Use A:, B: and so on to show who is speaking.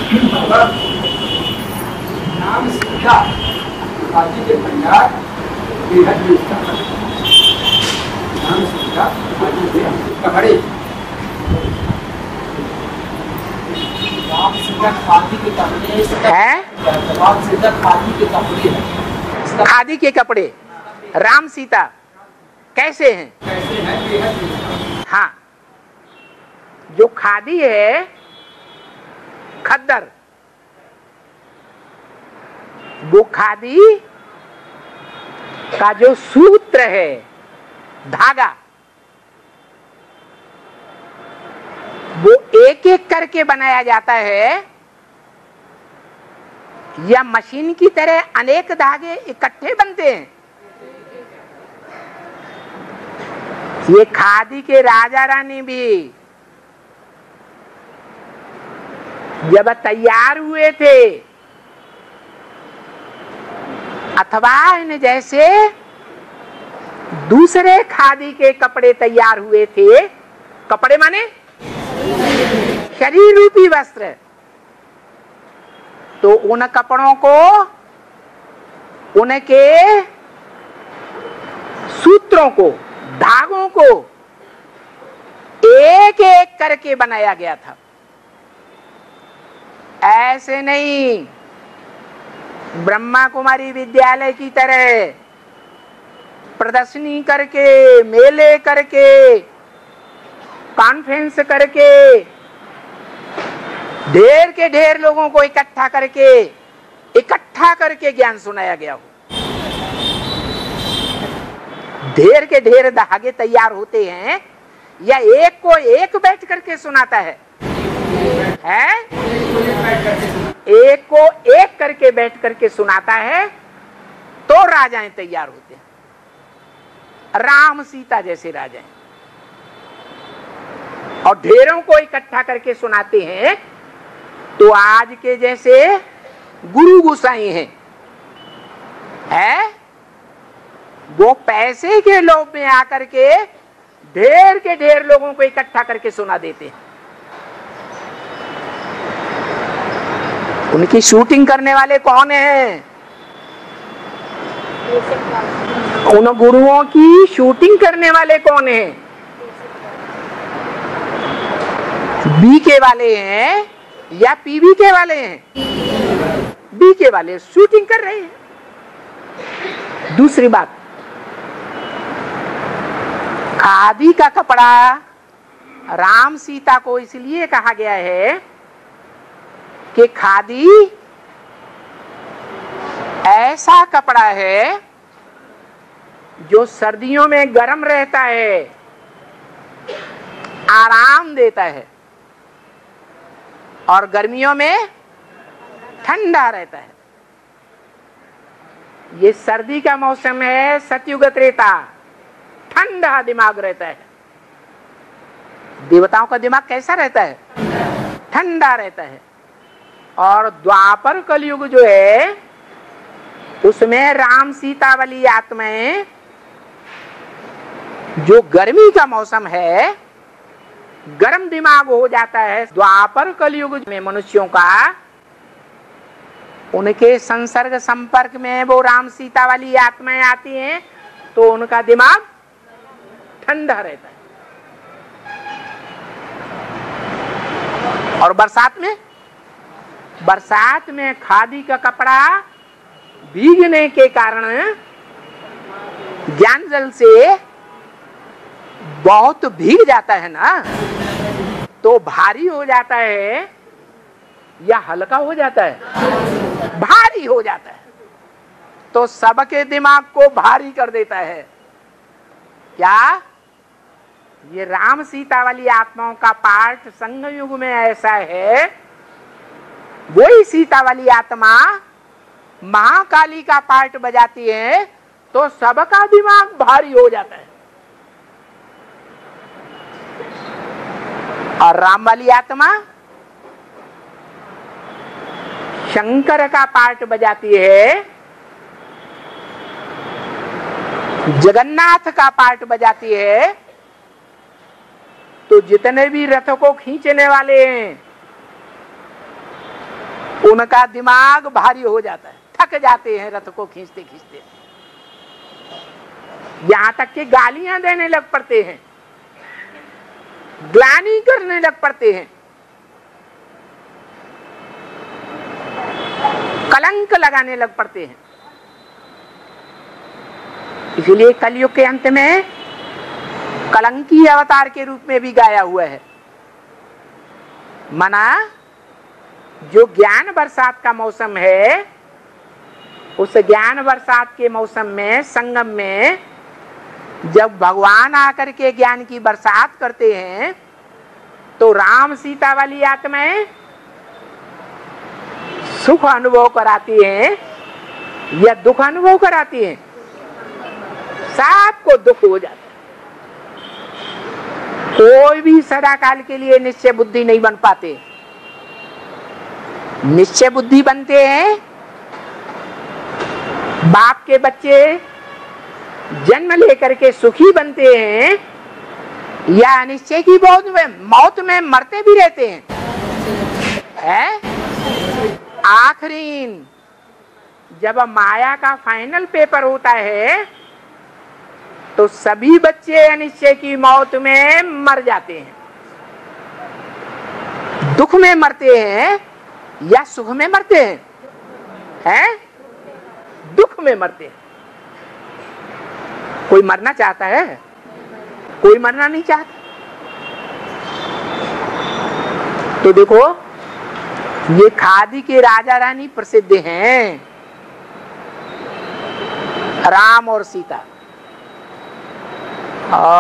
A: नाम सीता खादी के भंडार बेहद विस्तार। नाम सीता खादी के कपड़े। राम सीता खादी के कपड़े हैं। राम सीता खादी के कपड़े हैं।
B: खादी के कपड़े राम सीता कैसे हैं?
A: कैसे हैं? बेहद विस्तार।
B: हाँ, जो खादी है, खद्दर, वो खादी का जो सूत्र है, धागा, वो एक एक करके बनाया जाता है या मशीन की तरह अनेक धागे इकट्ठे बनते हैं? ये खादी के राजा रानी भी जब तैयार हुए थे, अथवा इन जैसे दूसरे खादी के कपड़े तैयार हुए थे, कपड़े माने शरीर रूपी वस्त्र, तो उन कपड़ों को उनके सूत्रों को, धागों को एक एक करके बनाया गया था। ऐसे नहीं ब्रह्मा कुमारी विद्यालय की तरह प्रदर्शनी करके, मेले करके, कॉन्फ्रेंस करके, ढेर के ढेर लोगों को इकट्ठा करके ज्ञान सुनाया गया हो। ढेर के ढेर धागे तैयार होते हैं या एक को एक बैठ करके सुनाता है? एक को एक करके बैठ करके सुनाता है तो राजाएं तैयार होते हैं। राम सीता जैसे राजाएं, और ढेरों को इकट्ठा करके सुनाते हैं तो आज के जैसे गुरु गोसाई हैं, वो पैसे के लोभ में आकर के ढेर के ढेर लोगों को इकट्ठा करके सुना देते हैं। उनकी शूटिंग करने वाले कौन हैं? उन गुरुओं की शूटिंग करने वाले कौन हैं? बी के वाले हैं या पीवी के वाले हैं? बी के वाले शूटिंग कर रहे हैं। दूसरी बात, खादी का कपड़ा राम सीता को इसलिए कहा गया है कि खादी ऐसा कपड़ा है जो सर्दियों में गर्म रहता है, आराम देता है, और गर्मियों में ठंडा रहता है। ये सर्दी का मौसम है, सतयुग त्रेता, ठंडा दिमाग रहता है। देवताओं का दिमाग कैसा रहता है? ठंडा रहता है। और द्वापर कलयुग जो है, उसमें राम सीता वाली आत्माएं, जो गर्मी का मौसम है, गर्म दिमाग हो जाता है। द्वापर कलयुग में मनुष्यों का, उनके संसर्ग संपर्क में वो राम सीता वाली आत्माएं आती हैं तो उनका दिमाग ठंडा रहता है। और बरसात में खादी का कपड़ा भीगने के कारण, ज्ञान जल से बहुत भीग जाता है ना, तो भारी हो जाता है या हल्का हो जाता है? भारी हो जाता है। तो सबके दिमाग को भारी कर देता है। क्या ये राम सीता वाली आत्माओं का पाठ संग युग में ऐसा है? वही सीता वाली आत्मा महाकाली का पाठ बजाती है तो सबका दिमाग भारी हो जाता है। और राम वाली आत्मा शंकर का पाठ बजाती है, जगन्नाथ का पाठ बजाती है, तो जितने भी रथ को खींचने वाले हैं उनका दिमाग भारी हो जाता है, थक जाते हैं रथ को खींचते खींचते, यहां तक कि गालियां देने लग पड़ते हैं, ग्लानि करने लग पड़ते हैं, कलंक लगाने लग पड़ते हैं। इसलिए कलयुग के अंत में कलंकी अवतार के रूप में भी गाया हुआ है। माना जो ज्ञान बरसात का मौसम है, उस ज्ञान बरसात के मौसम में, संगम में, जब भगवान आकर के ज्ञान की बरसात करते हैं तो राम सीता वाली आत्माएं सुख अनुभव कराती हैं या दुख अनुभव कराती हैं? सबको दुख हो जाता है। कोई भी सदा काल के लिए निश्चय बुद्धि नहीं बन पाते। निश्चय बुद्धि बनते हैं बाप के बच्चे जन्म लेकर के सुखी बनते हैं या अनिश्चय की मौत में मरते भी रहते हैं। आखिरी जब माया का फाइनल पेपर होता है तो सभी बच्चे अनिश्चय की मौत में मर जाते हैं। दुख में मरते हैं या सुख में मरते हैं? दुख में मरते हैं। कोई मरना चाहता है? कोई मरना नहीं चाहता। तो देखो, ये खादी के राजा रानी प्रसिद्ध हैं, राम और सीता। और